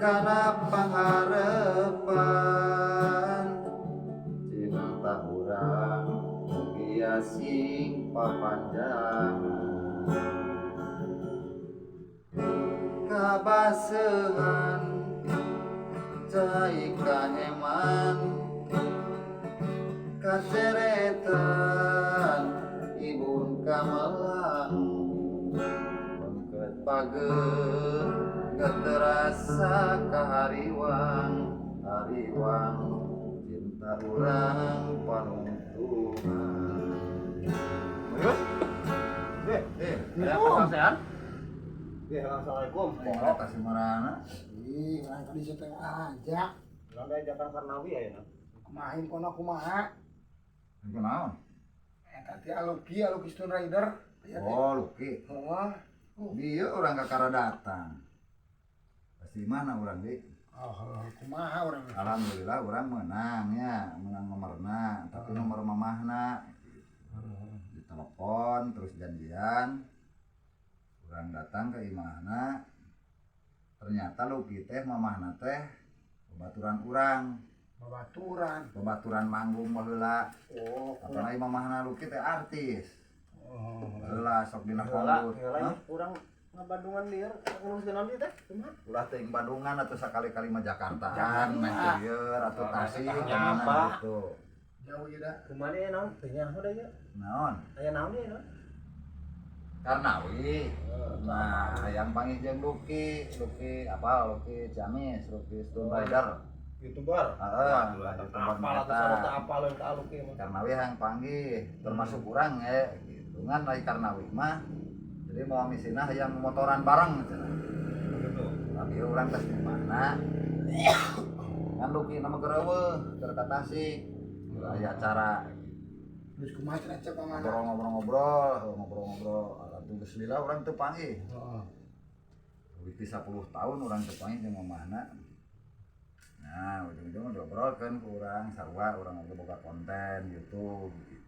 kana pangarepan cinta urang mugi asing papanjangan kabaseuhan cai kaheman kaceretan ibun kamelang bengket pageur terasa kahariwang hariwang cinta urang panungtungan. Sehat? Assalamualaikum. Terima kasih marana. Ih, orang kali setengah aja. Ulang diajakan Karnawi ya. Kumahin kono kumaha. Itu naon? Tadi Aluki Stone Rider. Oh, Luki. Oh, Dia orang kakara datang. Pasti mana orang di? kumaha orang. Alhamdulillah orang menang ya, menang nomorna, tapi nomor mamahna. Ditelepon terus janjian. Orang datang ke imahna. Ternyata Luki teh mamahna teh babaturan urang. Babaturan manggung baheula. Oh, Apalagi mamahna Luki teh artis. oh. Baheula sok dina Heula, panggung. heula kurang ngabandungan lieur nguruskeun abdi teh. Kumaha? Ulah teh Bandungan atau sekali-kali mah Jakartaan, main lieur atau Tasik Nyapa. mana gitu. Jauh ya dah. Kumaha deui naon? Teu nyaho deui ya. Naon? Aya naon deui naon? Karnawi. Nah, yang panggil jeung Luki apa? Luki Ciamis, Luki Stone Rider. YouTuber. Heeh, Apal atuh sarua teu apaleun ka Aluki mah. Karnawi yang panggil termasuk urang ya gitu. Ngan lain Karnawi mah. Jadi mau misina yang motoran bareng cenah. Begitu. Tapi urang teh di mana? Ngan Luki nama gereueuh keur ka Tasik. Aya acara Terus kumaha cenah cek pamana. ngobrol geus lila urang teu panggih. Heeh. Witi 10 tahun urang teu panggih jeung mamahna. Nah, ujung-ujung diobrolkeun ku urang sarua urang oge boga konten YouTube gitu.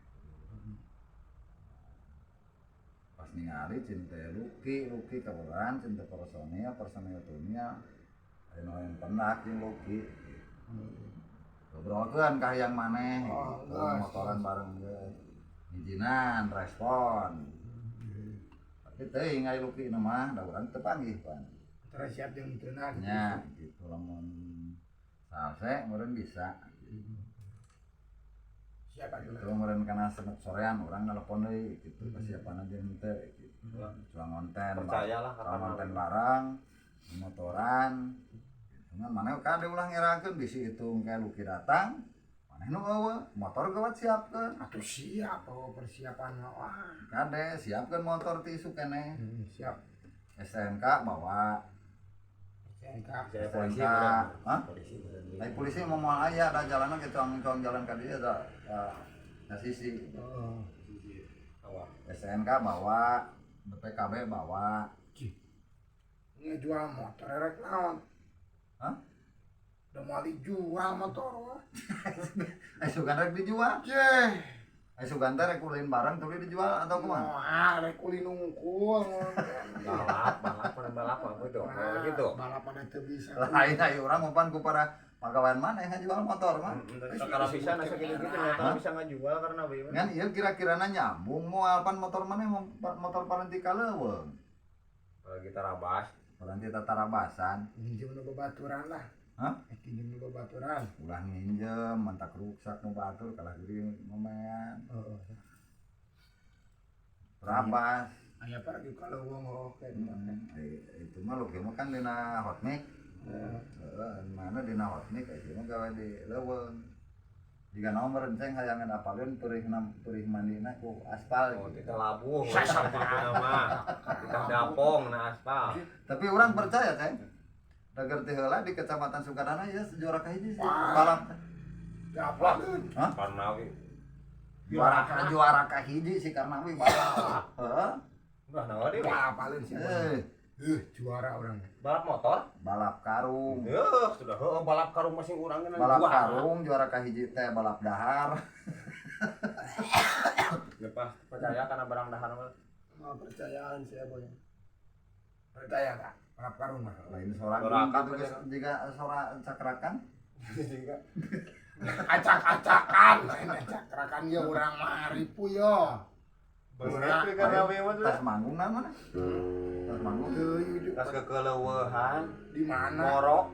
Pas ningali cinta Luki ka urang cinta personil dunia aya nu lain pendak jeung Luki. Ngobrolkeun ka hayang maneh gitu, motoran bareng ge. Ijinan respon. Tapi teuing aya Luki na mah da urang teu panggih pan. Terus siap jeung teunah. Nya gitu lamun salse meureun bisa. Siap atuh. Itu meureun kana senet sorean urang nelpon deui gitu kasiapan aja henteu gitu. Cuma konten. Percayalah Kalau konten barang motoran. Cuman mana kade ulah ngerakeun bisi hitung kayak Luki datang. Maneh nu eueuh motor gawat siapkeun. Atuh siap persiapan wah. Kade siapkeun motor ti isu keneh. Siap. SNK bawa. SNK. Polisi. Hah? Polisi. Naik polisi mau moal aya da jalanan gitu angin jalan ka dieu da sisi. Heeh. Awak. SNK bawa, BPKB bawa. Ngejual motor rek naon? Hah? Udah mau dijual motor wah. Sugan rek dijual. Jeh. Sugan teh rek ulin barang tuluy dijual atau kumaha? Wah, rek ulin unggul. Balap apa gitu. Gitu. Balapan itu bisa. Lain aya urang umpan ku para pagawean maneh ngajual motor mah. Sakara bisa nasa gitu ternyata bisa ngajual karena beuh. Ngan ieu kira-kirana nyambung moal pan motor maneh motor paranti kaleuweung. Kalau kita rabas, Paranti tatarabasan. Minjem nu babaturan lah. Hah? Minjem nu babaturan. Ulah nginjem mentak ruksak nu batur kalah geuring ngomean. Heeh. Rabas. Aya pergi kalau wong oke. Itu mah lu mah kan dina hot mic. Mana dina hot mic ieu mah gawe di leuweung. Jika nomor enceng hayangan apaleun perih mandina ku aspal. oh kita labuh, nama, kita dapong na aspal. Tapi orang percaya ceng. Dager teh heula di Kecamatan Sukarana ya juara kahiji sih balap. Dapat. Hah? Karnawi. Juara kahiji si Karnawi balap. Heeh. Udah nawa deui. Apalin sih. Juara orang. Balap motor? Balap karung. Sudah balap karung masing urang kan. Balap karung juara kahiji teh balap dahar. Lepas percaya karena barang dahar mah. Mau percayaan sih boy. Percaya tak? Harap karung mah. Lain sorak Sorakan gitu aja. jika sorak cakrakan. Juga acak-acakan, lain acakrakan ya orang maripu yo. Bener tuh kan awe mah Tas manggung mana? Tas manggung. tas kekeleuwehan Di mana? ngorok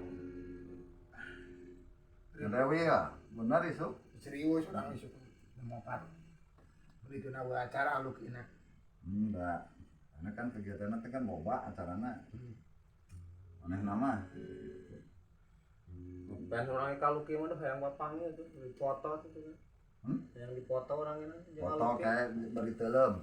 Rewi ya, benar isu. Serius orang isu demokrat. Begitu nawa acara aluk ina. Enggak. Karena kan kegiatannya itu kan boba acaranya. Aneh nama. ben orang kaluki mah hayang bapangnya tuh dipoto tuh kan. Yang dipoto orang ini Foto kayak beri telem.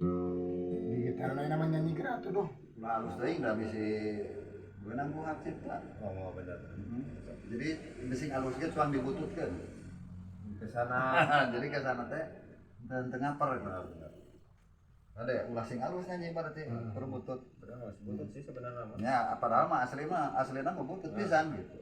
Di gitar namanya nyanyi gerak tuh doh. Lalu sering nggak bisa gue nanggung hak cipta. oh bener Jadi bising halusnya cuma dibututkan. ke sana Jadi ke sana teh dan tengah per. Ada ya, ulah sing halus nyanyi berarti berbutut. bener mas buntut sih sebenarnya mah Ya, padahal mah aslinya mah butut pisan gitu.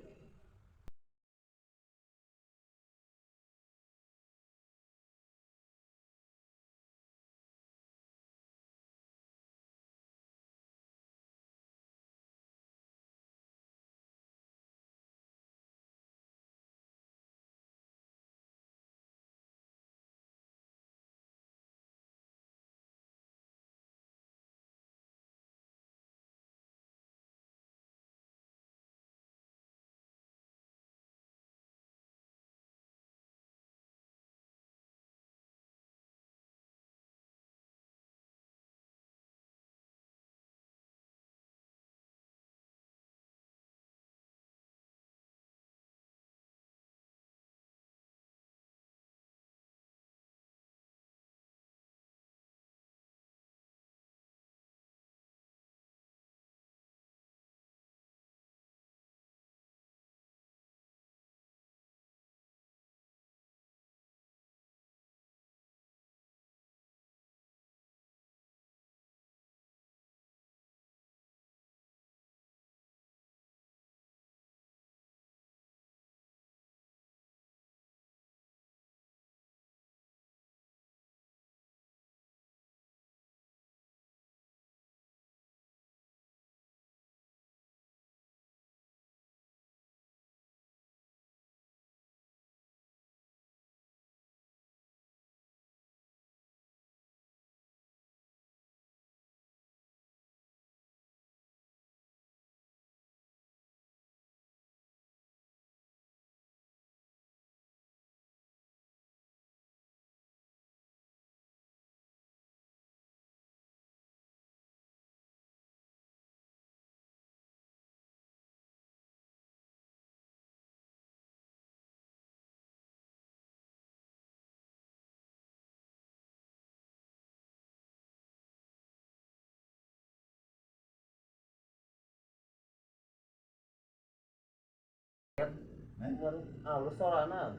halus sorana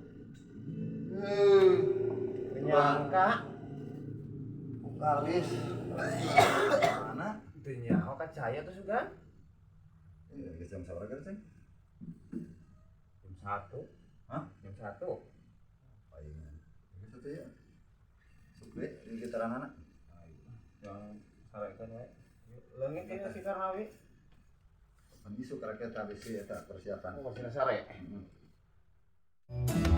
Nyangka. Kalis. Mana? teu nyaho ka cahaya tuh juga Iya, jam sore kan sih? jam 1 Hah? jam 1 Palingan. Ini satu ya. Suple di gitaran anak. yang sarekeun we leungit ieu si Karnawi Kan isu karakter habis eta persiapan. oh masih sare Hmm.